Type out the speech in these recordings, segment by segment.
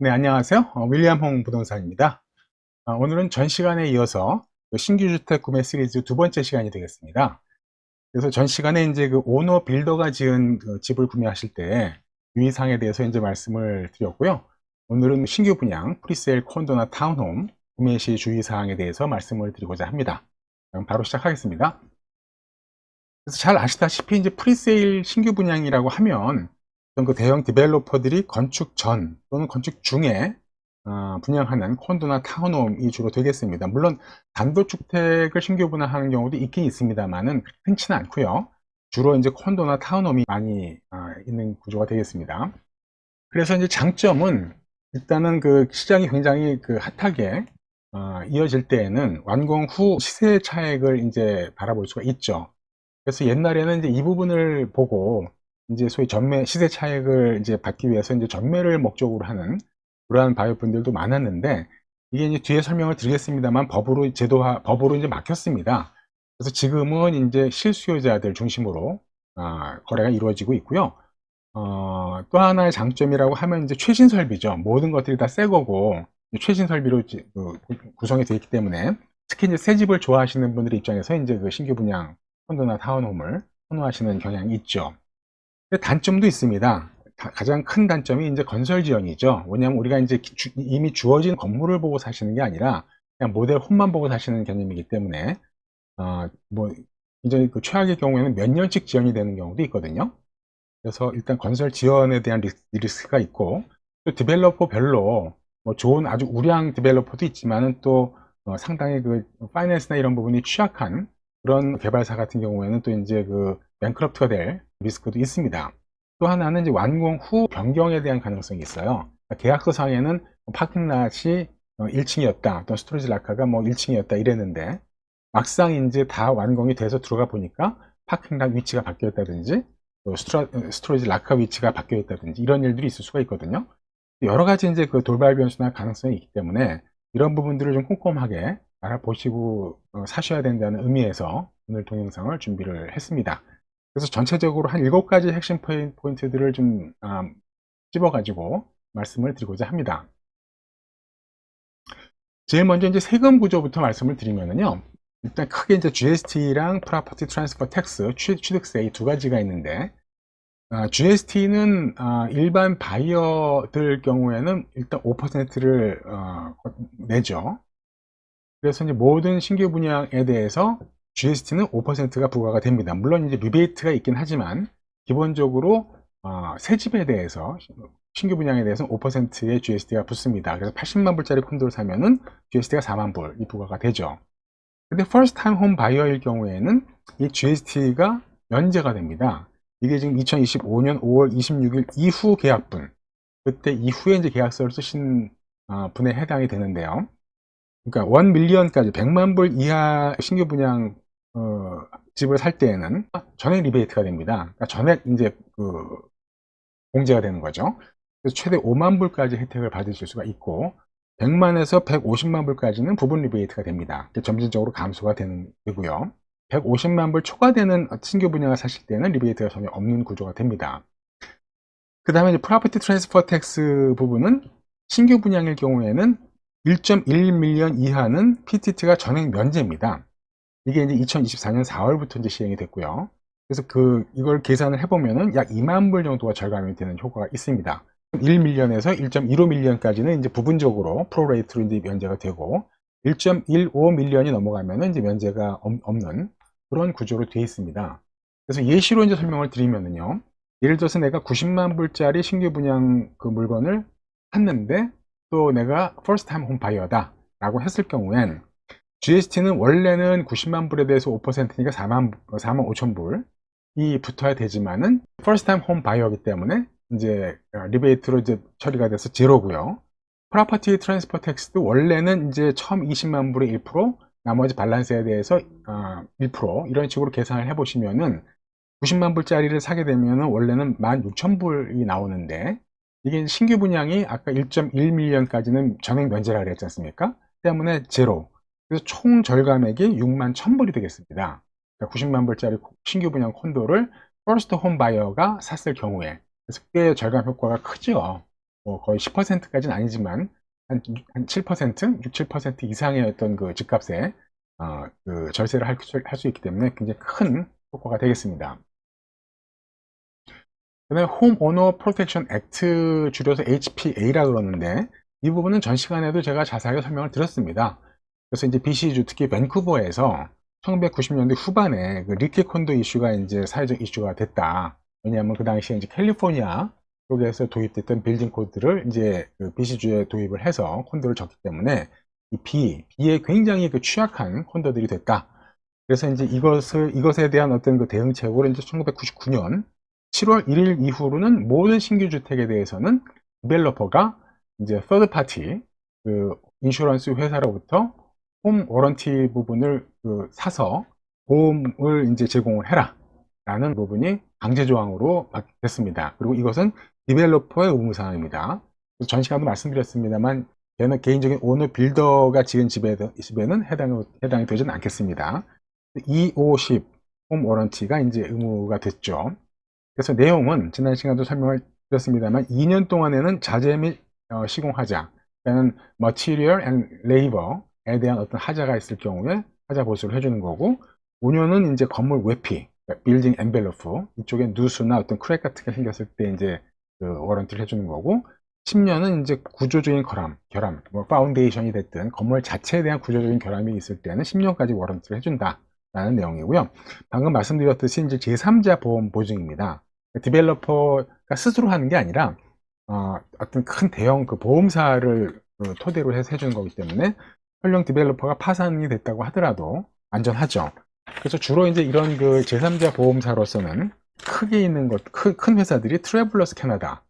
네, 안녕하세요. 윌리엄 홍 부동산입니다. 오늘은 전 시간에 이어서 그 신규 주택 구매 시리즈 두 번째 시간이 되겠습니다. 그래서 전 시간에 이제 그 오너 빌더가 지은 그 집을 구매하실 때 유의사항에 대해서 이제 말씀을 드렸고요. 오늘은 신규 분양, 프리세일 콘도나 타운홈 구매 시 주의사항에 대해서 말씀을 드리고자 합니다. 그럼 바로 시작하겠습니다. 그래서 잘 아시다시피 이제 프리세일 신규 분양이라고 하면 어떤 그 대형 디벨로퍼들이 건축 전 또는 건축 중에 분양하는 콘도나 타운홈이 주로 되겠습니다. 물론 단독주택을 신규 분양하는 경우도 있긴 있습니다만은 흔치는 않고요. 주로 이제 콘도나 타운홈이 많이 있는 구조가 되겠습니다. 그래서 이제 장점은 일단은 그 시장이 굉장히 그 핫하게 이어질 때에는 완공 후 시세 차익을 이제 바라볼 수가 있죠. 그래서 옛날에는 이제 이 부분을 보고 이제 소위 전매 시세 차익을 이제 받기 위해서 이제 전매를 목적으로 하는 그러한 바이어분들도 많았는데 이게 이제 뒤에 설명을 드리겠습니다만 법으로 이제 막혔습니다. 그래서 지금은 이제 실수요자들 중심으로 거래가 이루어지고 있고요. 또 하나의 장점이라고 하면 이제 최신 설비죠. 모든 것들이 다 새 거고 최신 설비로 구성이 되어 있기 때문에 특히 이제 새 집을 좋아하시는 분들 입장에서 이제 그 신규 분양 콘도나 타운홈을 선호하시는 경향이 있죠. 근데 단점도 있습니다. 가장 큰 단점이 이제 건설 지연이죠. 왜냐하면 우리가 이제 이미 주어진 건물을 보고 사시는 게 아니라 그냥 모델 홈만 보고 사시는 개념이기 때문에 뭐 굉장히 그 최악의 경우에는 몇 년씩 지연이 되는 경우도 있거든요. 그래서 일단 건설 지연에 대한 리스크가 있고 또 디벨로퍼별로 뭐 좋은 아주 우량 디벨로퍼도 있지만은 또 상당히 그 파이낸스나 이런 부분이 취약한 그런 개발사 같은 경우에는 또 이제 그 뱅크럽트가 될 리스크도 있습니다. 또 하나는 이제 완공 후 변경에 대한 가능성이 있어요. 그러니까 계약서상에는 파킹랏이 1층이었다 또는 스토리지 라카가 뭐 1층이었다 이랬는데 막상 이제 다 완공이 돼서 들어가 보니까 파킹랏 위치가 바뀌어 있다든지 또 스토리지 락카 위치가 바뀌어 있다든지 이런 일들이 있을 수가 있거든요. 여러 가지 이제 그 돌발 변수나 가능성이 있기 때문에 이런 부분들을 좀 꼼꼼하게 알아보시고 사셔야 된다는 의미에서 오늘 동영상을 준비를 했습니다. 그래서 전체적으로 한 7가지 핵심 포인트들을 좀 찝어가지고 말씀을 드리고자 합니다. 제일 먼저 이제 세금 구조부터 말씀을 드리면은요. 일단 크게 이제 GST랑 Property Transfer Tax, 취득세 이 두 가지가 있는데 GST는 일반 바이어들 경우에는 일단 5%를 내죠. 그래서 이제 모든 신규 분양에 대해서 GST는 5%가 부과가 됩니다. 물론 이제 리베이트가 있긴 하지만 기본적으로 새 집에 대해서 신규 분양에 대해서는 5%의 GST가 붙습니다. 그래서 80만 불짜리 콘도를 사면은 GST가 4만 불이 부과가 되죠. 근데 first time home buyer일 경우에는 이 GST가 면제가 됩니다. 이게 지금 2025년 5월 26일 이후 계약분, 그때 이후에 이제 계약서를 쓰신 분에 해당이 되는데요. 그러니까 1 밀리언까지 100만 불 이하 신규 분양 집을 살 때에는 전액 리베이트가 됩니다. 그러니까 전액 이제 그 공제가 되는 거죠. 그래서 최대 5만 불까지 혜택을 받으실 수가 있고 100만에서 150만 불까지는 부분 리베이트가 됩니다. 점진적으로 감소가 되고요. 150만 불 초과되는 신규 분양을 사실 때는 리베이트가 전혀 없는 구조가 됩니다. 그 다음에 이제 프로퍼티 트랜스퍼 텍스 부분은 신규 분양일 경우에는 1.1밀리언 이하는 PTT가 전액 면제입니다. 이게 이제 2024년 4월부터 이제 시행이 됐고요. 그래서 이걸 계산을 해보면은 약 2만 불 정도가 절감이 되는 효과가 있습니다. 1밀리언에서 1.15밀리언까지는 이제 부분적으로 프로레이트로 이제 면제가 되고 1.15밀리언이 넘어가면은 이제 면제가 없는 그런 구조로 되어 있습니다. 그래서 예시로 이제 설명을 드리면은요. 예를 들어서 내가 90만 불짜리 신규 분양 그 물건을 샀는데 또 내가 first time home buyer다 라고 했을 경우엔 GST는 원래는 90만 불에 대해서 5%니까 4만 5천 불이 붙어야 되지만은 first time home buyer이기 때문에 이제 리베이트로 이제 처리가 돼서 제로고요. 프로퍼티 트랜스퍼 텍스도 원래는 이제 처음 20만 불에 1%, 나머지 밸런스에 대해서 1% 이런 식으로 계산을 해 보시면은 90만 불짜리를 사게 되면은 원래는 16,000불이 나오는데 이게 신규 분양이 아까 1.1밀리언까지는 전액 면제라 그랬지 않습니까? 때문에 제로. 그래서 총 절감액이 6만 1,000불이 되겠습니다. 그러니까 90만 불짜리 신규 분양 콘도를 퍼스트 홈 바이어가 샀을 경우에 그래서 꽤 절감 효과가 크죠. 뭐 거의 10%까지는 아니지만 한 7%, 6, 7% 이상의 어떤 그 집값에 그 절세를 할 수 있기 때문에 굉장히 큰 효과가 되겠습니다. 그다음에 홈 오너 프로텍션 액트, 줄여서 HPA라 그러는데, 이 부분은 전 시간에도 제가 자세하게 설명을 드렸습니다. 그래서 이제 BC주, 특히 밴쿠버에서 1990년대 후반에 그 리키 콘도 이슈가 이제 사회적 이슈가 됐다. 왜냐하면 그 당시에 이제 캘리포니아 쪽에서 도입됐던 빌딩 코드를 이제 그 BC주에 도입을 해서 콘도를 졌기 때문에 이 B에 굉장히 그 취약한 콘도들이 됐다. 그래서 이제 이것에 대한 어떤 그 대응책으로 이제 1999년 7월 1일 이후로는 모든 신규 주택에 대해서는 디벨로퍼가 이제 서드 파티 그 인슈런스 회사로부터 홈 워런티 부분을 그 사서 보험을 이제 제공을 해라 라는 부분이 강제 조항으로 됐습니다. 그리고 이것은 디벨로퍼의 의무 사항입니다. 전 시간도 말씀드렸습니다만 저는 개인적인 오너 빌더가 지은 집에는 해당이 되지는 않겠습니다. 250 홈 워런티가 이제 의무가 됐죠. 그래서 내용은 지난 시간도 설명을 드렸습니다만 2년 동안에는 자재 및 시공하자, 그러니까 material and labor에 대한 어떤 하자가 있을 경우에 하자 보수를 해주는 거고, 5년은 이제 건물 외피, 그러니까 빌딩 엔벨로프 이쪽에 누수나 어떤 크랙 같은 게 생겼을 때 이제 그 워런티를 해주는 거고, 10년은 이제 구조적인 결함, 뭐 파운데이션이 됐든 건물 자체에 대한 구조적인 결함이 있을 때는 10년까지 워런티를 해준다 라는 내용이고요. 방금 말씀드렸듯이 이제 제3자 보험 보증입니다. 디벨로퍼가 스스로 하는 게 아니라 어떤 큰 대형 그 보험사를 토대로 해서 해주는 거기 때문에 설령 디벨로퍼가 파산이 됐다고 하더라도 안전하죠. 그래서 주로 이제 이런 그 제3자 보험사로서는 크게 있는 큰 회사들이 트래블러스 캐나다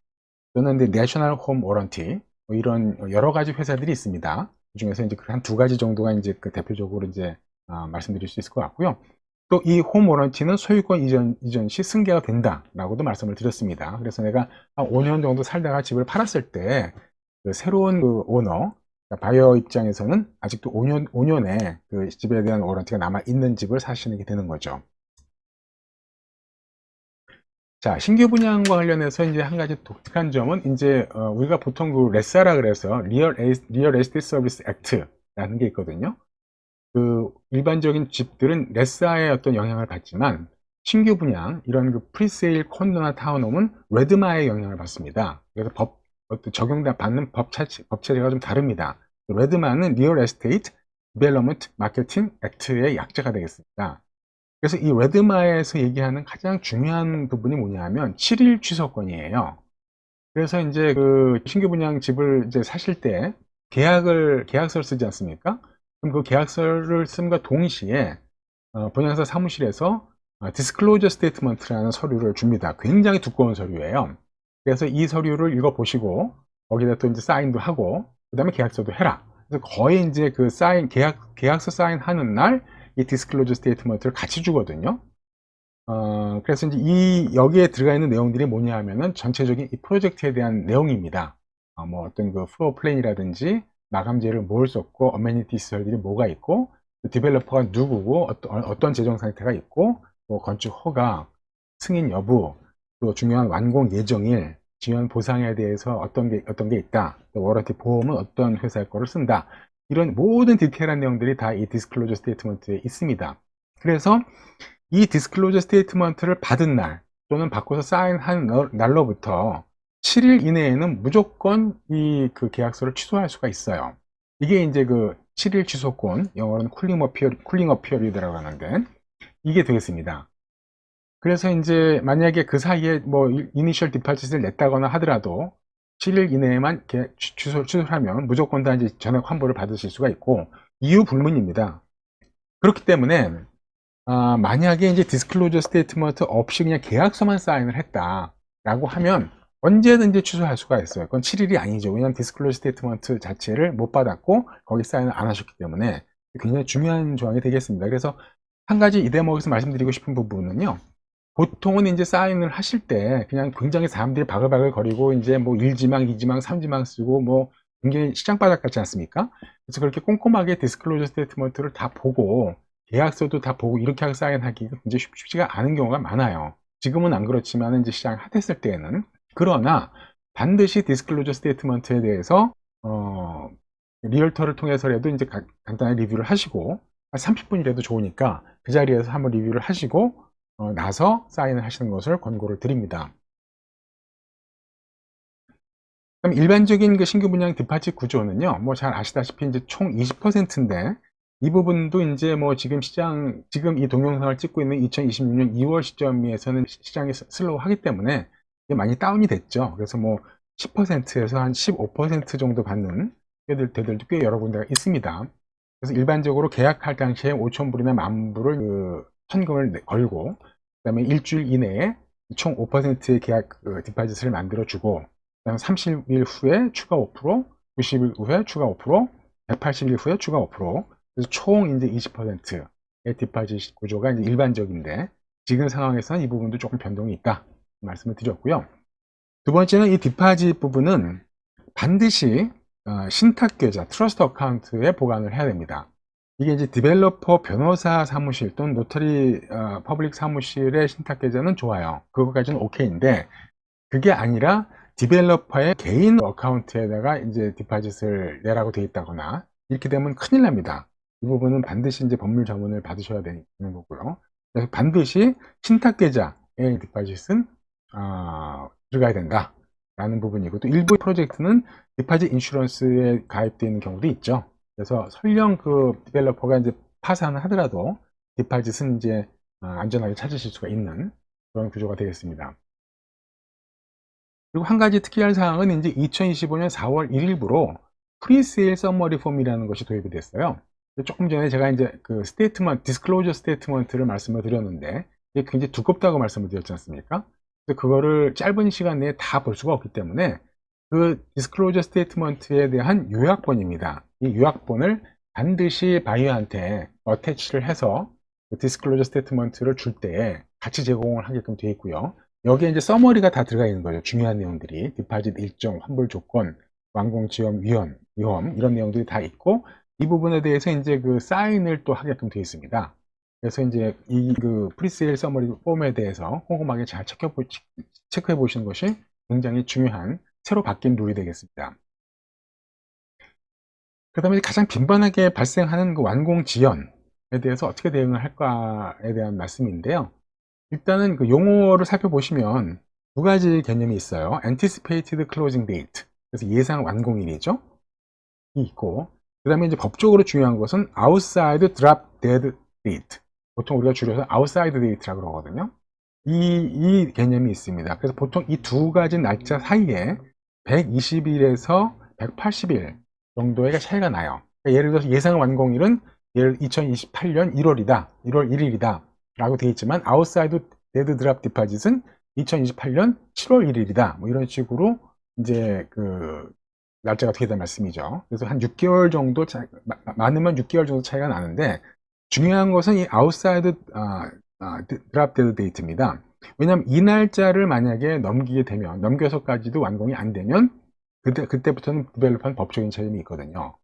또는 내셔널 홈 워런티 뭐 이런 여러 가지 회사들이 있습니다. 그 중에서 이제 한 두 가지 정도가 이제 그 대표적으로 이제 말씀드릴 수 있을 것 같고요. 또 이 홈 워런티는 소유권 이전 시 승계가 된다라고도 말씀을 드렸습니다. 그래서 내가 한 5년 정도 살다가 집을 팔았을 때 그 새로운 그 오너, 그러니까 바이어 입장에서는 아직도 5년에 그 집에 대한 워런티가 남아 있는 집을 사시게 되는 거죠. 자, 신규 분양과 관련해서 이제 한 가지 독특한 점은 이제 우리가 보통 그 레사라 그래서 리얼 에스테이트 서비스 액트라는 게 있거든요. 그 일반적인 집들은 레사의 어떤 영향을 받지만 신규 분양 이런 그 프리세일 콘도나 타운홈은 레드마의 영향을 받습니다. 그래서 받는 법 체제가 좀 다릅니다. 레드마는 리얼 에스테이트 디벨롭먼트 마케팅 액트의 약자가 되겠습니다. 그래서 이 레드마에서 얘기하는 가장 중요한 부분이 뭐냐면 7일 취소권이에요. 그래서 이제 그 신규 분양 집을 이제 사실 때 계약서를 쓰지 않습니까? 그럼 그 계약서를 쓴과 동시에 분양사 사무실에서 디스클로저 스테이트먼트라는 서류를 줍니다. 굉장히 두꺼운 서류예요. 그래서 이 서류를 읽어보시고 거기다 또 이제 사인도 하고 그 다음에 계약서도 해라. 그래서 거의 이제 그 계약서 사인하는 날 이 디스클로저 스테이트먼트를 같이 주거든요. 그래서 이제 여기에 들어가 있는 내용들이 뭐냐 하면은 전체적인 이 프로젝트에 대한 내용입니다. 뭐 어떤 그 플로어 플랜이라든지 마감재를 뭘 썼고 어메니티 시설들이 뭐가 있고 디벨로퍼가 누구고 어떤 재정 상태가 있고 뭐 건축 허가, 승인 여부, 또 중요한 완공 예정일, 지원 보상에 대해서 어떤 게 있다. 또 워런티 보험은 어떤 회사의 거를 쓴다. 이런 모든 디테일한 내용들이 다 이 디스클로저 스테이트먼트에 있습니다. 그래서 이 디스클로저 스테이트먼트를 받은 날 또는 바꿔서 사인한 날로부터 7일 이내에는 무조건 그 계약서를 취소할 수가 있어요. 이게 이제 그 7일 취소권, 영어로는 쿨링업 피어리드라고 하는데 이게 되겠습니다. 그래서 이제 만약에 그 사이에 뭐 이니셜 디파짓을 냈다거나 하더라도 7일 이내에만 취소를 하면 무조건 다 이제 전액 환불을 받으실 수가 있고 이유 불문입니다. 그렇기 때문에 만약에 이제 디스클로저 스테이트먼트 없이 그냥 계약서만 사인을 했다라고 하면 언제든지 취소할 수가 있어요. 그건 7일이 아니죠. 왜냐하면 디스클로저 스테이트먼트 자체를 못 받았고 거기 사인을 안 하셨기 때문에 굉장히 중요한 조항이 되겠습니다. 그래서 한 가지 이 대목에서 말씀드리고 싶은 부분은요. 보통은 이제 사인을 하실 때 그냥 굉장히 사람들이 바글바글 거리고 이제 뭐 1지망, 2지망, 3지망 쓰고 뭐 굉장히 시장바닥 같지 않습니까? 그래서 그렇게 꼼꼼하게 디스클로저 스테이트먼트를 다 보고 계약서도 다 보고 이렇게 하고 사인하기가 굉장히 쉽지가 않은 경우가 많아요. 지금은 안 그렇지만 이제 시장 핫했을 때에는. 그러나 반드시 디스클로저 스테이트먼트에 대해서 리얼터를 통해서라도 이제 간단한 리뷰를 하시고, 한 30분이라도 좋으니까 그 자리에서 한번 리뷰를 하시고 나서 사인을 하시는 것을 권고를 드립니다. 그럼 일반적인 그 신규 분양 디파짓 구조는요, 뭐 잘 아시다시피 이제 총 20%인데, 이 부분도 이제 뭐 지금 지금 이 동영상을 찍고 있는 2026년 2월 시점에서는 시장이 슬로우하기 때문에 많이 다운이 됐죠. 그래서 뭐 10%에서 한 15% 정도 받는 데들도 꽤 여러 군데가 있습니다. 그래서 일반적으로 계약할 당시에 5,000불이나 10,000불을 현금을 걸고, 그 다음에 일주일 이내에 총 5%의 계약 디파짓을 만들어주고, 그다음 30일 후에 추가 5%, 90일 후에 추가 5%, 180일 후에 추가 5%, 그래서 총 이제 20%의 디파짓 구조가 이제 일반적인데, 지금 상황에서는 이 부분도 조금 변동이 있다 말씀을 드렸고요. 두 번째는 이 디파짓 부분은 반드시 신탁계좌, 트러스트 어카운트에 보관을 해야 됩니다. 이게 이제 디벨로퍼 변호사 사무실 또는 노터리 퍼블릭 사무실의 신탁계좌는 좋아요. 그거까지는 오케이인데, 그게 아니라 디벨로퍼의 개인 어카운트에다가 이제 디파짓을 내라고 되어 있다거나 이렇게 되면 큰일 납니다. 이 부분은 반드시 이제 법률 자문을 받으셔야 되는 거고요. 그래서 반드시 신탁계좌의 디파짓은 들어가야 된다 라는 부분이고, 또 일부 프로젝트는 디파짓 인슈런스에 가입되어 있는 경우도 있죠. 그래서 설령 그 디벨로퍼가 이제 파산을 하더라도 디파짓은 이제 안전하게 찾으실 수가 있는 그런 구조가 되겠습니다. 그리고 한 가지 특이한 사항은 이제 2025년 4월 1일부로 프리세일 서머리 폼이라는 것이 도입이 됐어요. 조금 전에 제가 이제 그 스테이트먼트, 디스클로저 스테이트먼트를 말씀을 드렸는데, 이게 굉장히 두껍다고 말씀을 드렸지 않습니까? 그거를 짧은 시간 내에 다 볼 수가 없기 때문에 그 디스클로저 스테이트먼트에 대한 요약본입니다. 이 요약본을 반드시 바이어한테 어태치를 해서 그 디스클로저 스테이트먼트를 줄 때에 같이 제공을 하게끔 되어 있고요. 여기에 이제 서머리가 다 들어가 있는 거죠. 중요한 내용들이 디파짓 일정, 환불 조건, 완공 지연 위험 이런 내용들이 다 있고, 이 부분에 대해서 이제 그 사인을 또 하게끔 되어 있습니다. 그래서 이제 이 그 프리세일 서머리 폼에 대해서 꼼꼼하게 잘 체크해 보시는 것이 굉장히 중요한 새로 바뀐 룰이 되겠습니다. 그 다음에 가장 빈번하게 발생하는 그 완공 지연에 대해서 어떻게 대응을 할까에 대한 말씀인데요. 일단은 그 용어를 살펴보시면 두 가지 개념이 있어요. Anticipated Closing Date, 그래서 예상 완공일이죠. 이 있고, 그 다음에 이제 법적으로 중요한 것은 Outside Drop Dead Date, 보통 우리가 줄여서 Outside Date라고 그러거든요. 이 개념이 있습니다. 그래서 보통 이 두 가지 날짜 사이에 120일에서 180일 정도의 차이가 나요. 그러니까 예를 들어서 예상 완공일은 2028년 1월이다, 1월 1일이다 라고 되어 있지만, 아웃사이드 데드 드랍 디파짓은 2028년 7월 1일이다 뭐 이런 식으로 이제 그 날짜가 되게 된 말씀이죠. 그래서 한 6개월 정도 많으면 6개월 정도 차이가 나는데, 중요한 것은 이 아웃사이드 드랍 데드 데이트입니다. 왜냐하면 이 날짜를 만약에 넘기게 되면, 넘겨서까지도 완공이 안 되면 그때부터는 디벨로퍼는 법적인 책임이 있거든요.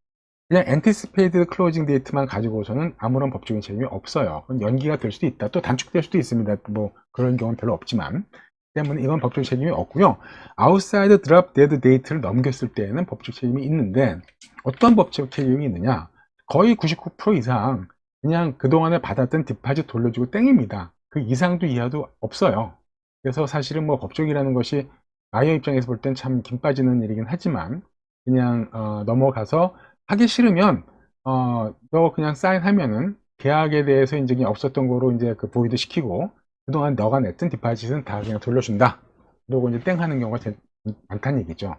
그냥 anticipated closing date만 가지고서는 아무런 법적인 책임이 없어요. 연기가 될 수도 있다, 또 단축될 수도 있습니다. 뭐 그런 경우는 별로 없지만, 때문에 이건 법적 책임이 없고요. outside drop dead date를 넘겼을 때에는 법적 책임이 있는데, 어떤 법적 책임이 있느냐, 거의 99% 이상 그냥 그동안에 받았던 디파짓 돌려주고 땡입니다. 그 이상도 이하도 없어요. 그래서 사실은 뭐 법적이라는 것이 바이어 입장에서 볼 땐 참 김 빠지는 일이긴 하지만, 그냥 넘어가서 하기 싫으면 너 그냥 사인하면은 계약에 대해서 이제 그냥 없었던 거로 이제 그 보이드 시키고, 그동안 너가 냈던 디파짓은 다 그냥 돌려준다, 그리고 이제 땡 하는 경우가 많다는 얘기죠.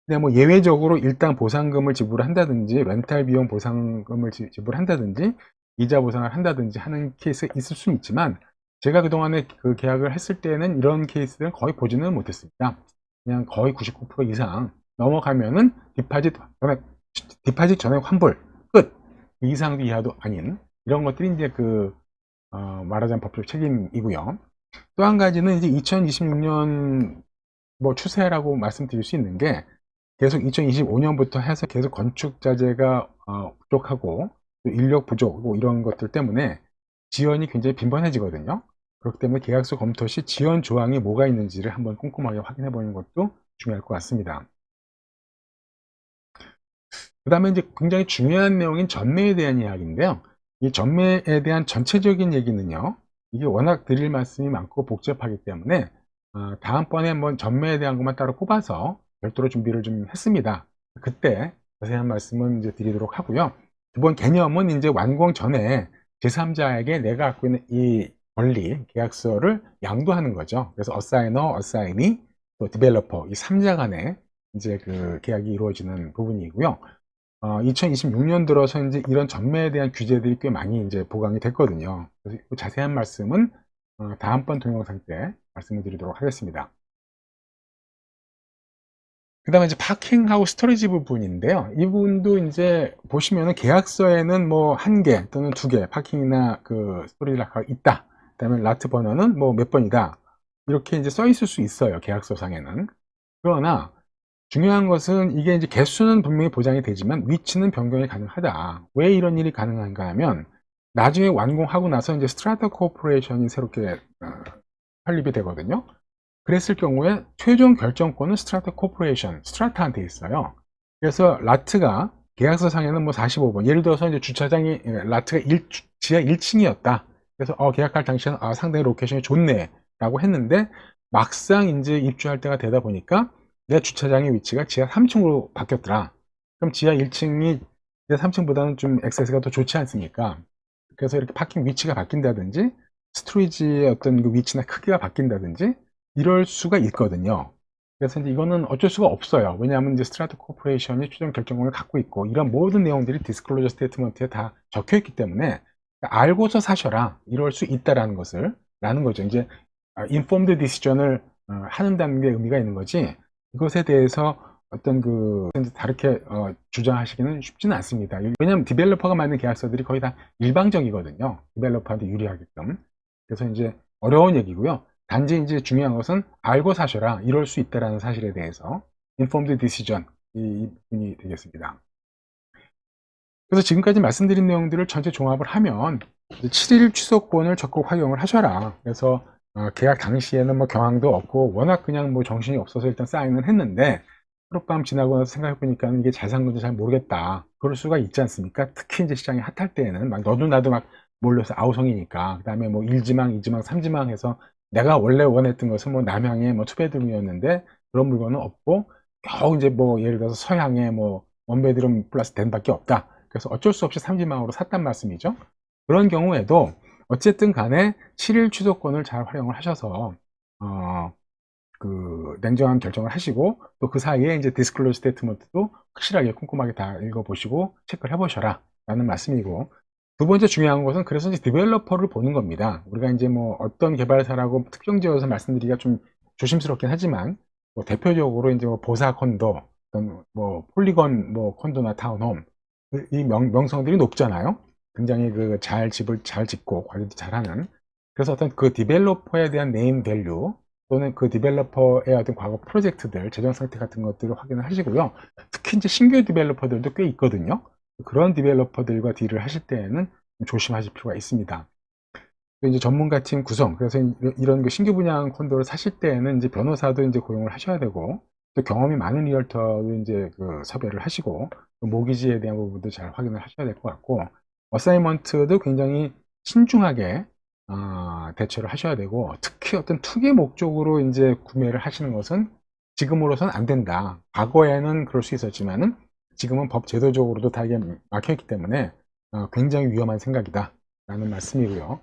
근데 뭐 예외적으로 일단 보상금을 지불한다든지, 렌탈 비용 보상금을 지불한다든지, 이자 보상을 한다든지 하는 케이스 있을 수는 있지만, 제가 그동안에 그 계약을 했을 때는 이런 케이스들은 거의 보지는 못했습니다. 그냥 거의 99% 이상 넘어가면은 디파짓 전액 환불 끝, 그 이상도 이하도 아닌 이런 것들이 이제 그 말하자면 법적 책임이고요. 또 한 가지는 이제 2026년 뭐 추세라고 말씀드릴 수 있는 게, 계속 2025년부터 해서 계속 건축 자재가 부족하고 또 인력 부족 뭐 이런 것들 때문에 지연이 굉장히 빈번해지거든요. 그렇기 때문에 계약서 검토 시 지연 조항이 뭐가 있는지를 한번 꼼꼼하게 확인해 보는 것도 중요할 것 같습니다. 그 다음에 이제 굉장히 중요한 내용인 전매에 대한 이야기인데요. 이 전매에 대한 전체적인 얘기는요, 이게 워낙 드릴 말씀이 많고 복잡하기 때문에 다음번에 한번 전매에 대한 것만 따로 뽑아서 별도로 준비를 좀 했습니다. 그때 자세한 말씀은 이제 드리도록 하고요. 기본 개념은 이제 완공 전에 제3자에게 내가 갖고 있는 이 권리, 계약서를 양도하는 거죠. 그래서 어사이너, 어사이니, 또 디벨로퍼 이 3자 간에 이제 그 계약이 이루어지는 부분이고요. 2026년 들어서 이제 이런 전매에 대한 규제들이 꽤 많이 이제 보강이 됐거든요. 그래서 그 자세한 말씀은 다음번 동영상 때 말씀을 드리도록 하겠습니다. 그 다음에 이제 파킹하고 스토리지 부분인데요. 이 부분도 이제 보시면은 계약서에는 뭐 1개 또는 2개 파킹이나 그 스토리지가 있다. 그 다음에 라트 버너는 뭐 몇 번이다. 이렇게 이제 써 있을 수 있어요. 계약서상에는. 그러나 중요한 것은 이게 이제 개수는 분명히 보장이 되지만 위치는 변경이 가능하다. 왜 이런 일이 가능한가 하면 나중에 완공하고 나서 이제 스트라타 코퍼레이션이 새롭게 설립이 되거든요. 그랬을 경우에 최종 결정권은 스트라타 코퍼레이션, 스트라타한테 있어요. 그래서 라트가 계약서상에는 뭐 45번, 예를 들어서 이제 주차장이 라트가 지하 1층이었다. 그래서 계약할 당시에는 상당히 로케이션이 좋네 라고 했는데 막상 이제 입주할 때가 되다 보니까 내 주차장의 위치가 지하 3층으로 바뀌었더라. 그럼 지하 1층이 지하 3층보다는 좀 액세스가 더 좋지 않습니까? 그래서 이렇게 파킹 위치가 바뀐다든지 스토리지의 어떤 그 위치나 크기가 바뀐다든지 이럴 수가 있거든요. 그래서 이제 이거는 어쩔 수가 없어요. 왜냐하면 이제 스트라트 코퍼레이션이 최종 결정권을 갖고 있고 이런 모든 내용들이 디스클로저 스테이트먼트에 다 적혀 있기 때문에 알고서 사셔라 이럴 수 있다라는 것을 라는 거죠. 이제 인폼드 디시전을 하는다는 게 의미가 있는 거지 이것에 대해서 어떤 그 다르게 주장하시기는 쉽지는 않습니다. 왜냐하면 디벨로퍼가 만든 계약서들이 거의 다 일방적이거든요. 디벨로퍼한테 유리하게끔. 그래서 이제 어려운 얘기고요. 단지 이제 중요한 것은 알고 사셔라 이럴 수 있다라는 사실에 대해서 informed decision 이 부분이 되겠습니다. 그래서 지금까지 말씀드린 내용들을 전체 종합을 하면 7일 취소권을 적극 활용을 하셔라. 그래서 계약 당시에는 뭐 경황도 없고 워낙 그냥 뭐 정신이 없어서 일단 사인을 했는데 하룻밤 지나고 나서 생각해 보니까 이게 잘 산 건지 잘 모르겠다. 그럴 수가 있지 않습니까? 특히 이제 시장이 핫할 때에는 막 너도 나도 막 몰려서 아우성이니까 그다음에 뭐 1지망, 2지망, 3지망 해서 내가 원래 원했던 것은 뭐 남향의 뭐 투베드룸이었는데 그런 물건은 없고 겨우 이제 뭐 예를 들어서 서향에 뭐 원베드룸 플러스 덴밖에 없다. 그래서 어쩔 수 없이 3지망으로 샀단 말씀이죠. 그런 경우에도 어쨌든 간에 7일 취소권을 잘 활용을 하셔서 그 냉정한 결정을 하시고 또 그 사이에 이제 디스클로즈 스테이트먼트도 확실하게 꼼꼼하게 다 읽어보시고 체크를 해보셔라 라는 말씀이고 두 번째 중요한 것은 그래서 이제 디벨로퍼를 보는 겁니다. 우리가 이제 뭐 어떤 개발사라고 특정 지어서 말씀드리기가 좀 조심스럽긴 하지만 뭐 대표적으로 이제 뭐 보사 콘도, 뭐 폴리건 뭐 콘도나 타운홈 이 명성들이 높잖아요. 굉장히 그 집을 잘 짓고 관리도 잘하는 그래서 어떤 그 디벨로퍼에 대한 네임 밸류 또는 그 디벨로퍼의 어떤 과거 프로젝트들 재정 상태 같은 것들을 확인을 하시고요. 특히 이제 신규 디벨로퍼들도 꽤 있거든요. 그런 디벨로퍼들과 딜을 하실 때에는 조심하실 필요가 있습니다. 또 이제 전문가 팀 구성, 그래서 이런 그 신규 분양 콘도를 사실 때에는 이제 변호사도 이제 고용을 하셔야 되고, 또 경험이 많은 리얼터도 이제 그 섭외를 하시고, 또 모기지에 대한 부분도 잘 확인을 하셔야 될 것 같고, 어사이먼트도 굉장히 신중하게 대처를 하셔야 되고, 특히 어떤 투기 목적으로 이제 구매를 하시는 것은 지금으로선 안 된다. 과거에는 그럴 수 있었지만은 지금은 법 제도적으로도 다 이게 막혀있기 때문에 굉장히 위험한 생각이다. 라는 말씀이고요.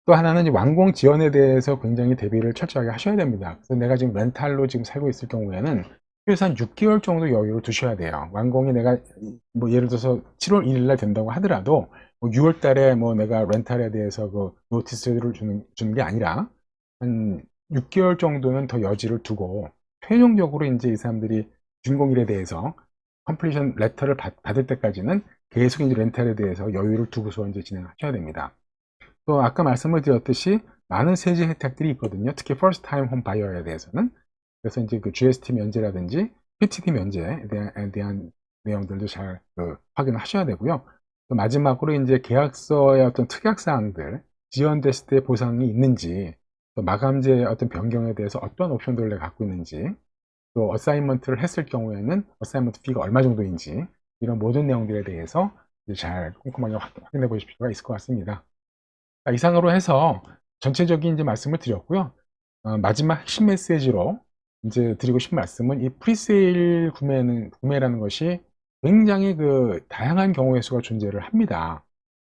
또 하나는 완공 지연에 대해서 굉장히 대비를 철저하게 하셔야 됩니다. 그래서 내가 지금 렌탈로 지금 살고 있을 경우에는 최소 한 6개월 정도 여유를 두셔야 돼요. 완공이 내가 뭐 예를 들어서 7월 1일 날 된다고 하더라도 뭐 6월 달에 뭐 내가 렌탈에 대해서 그 노티스를 주는 게 아니라 한 6개월 정도는 더 여지를 두고 최종적으로 이제 이 사람들이 준공일에 대해서 컴플리션 레터를 받을 때까지는 계속 이제 렌탈에 대해서 여유를 두고서 이제 진행하셔야 됩니다. 또 아까 말씀을 드렸듯이 많은 세제 혜택들이 있거든요. 특히 first time home buyer에 대해서는. 그래서 이제 그 GST 면제라든지 PTD 면제에 대한 내용들도 잘 확인을 하셔야 되고요. 또 마지막으로 이제 계약서의 어떤 특약 사항들, 지연됐을 때 보상이 있는지, 또 마감제의 어떤 변경에 대해서 어떤 옵션들을 갖고 있는지, 또 어사이먼트를 했을 경우에는 어사이먼트 피가 얼마 정도인지 이런 모든 내용들에 대해서 이제 잘 꼼꼼하게 확인해 보실 필요가 있을 것 같습니다. 자, 이상으로 해서 전체적인 이제 말씀을 드렸고요. 마지막 핵심 메시지로 이제 드리고 싶은 말씀은 이 프리세일 구매라는 것이 굉장히 그 다양한 경우의 수가 존재를 합니다.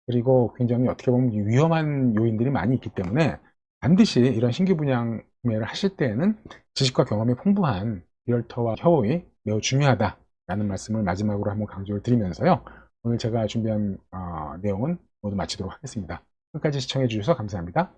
그리고 굉장히 어떻게 보면 위험한 요인들이 많이 있기 때문에 반드시 이런 신규 분양 구매를 하실 때에는 지식과 경험이 풍부한 리얼터와 협업이 매우 중요하다라는 말씀을 마지막으로 한번 강조를 드리면서요. 오늘 제가 준비한 내용은 모두 마치도록 하겠습니다. 끝까지 시청해 주셔서 감사합니다.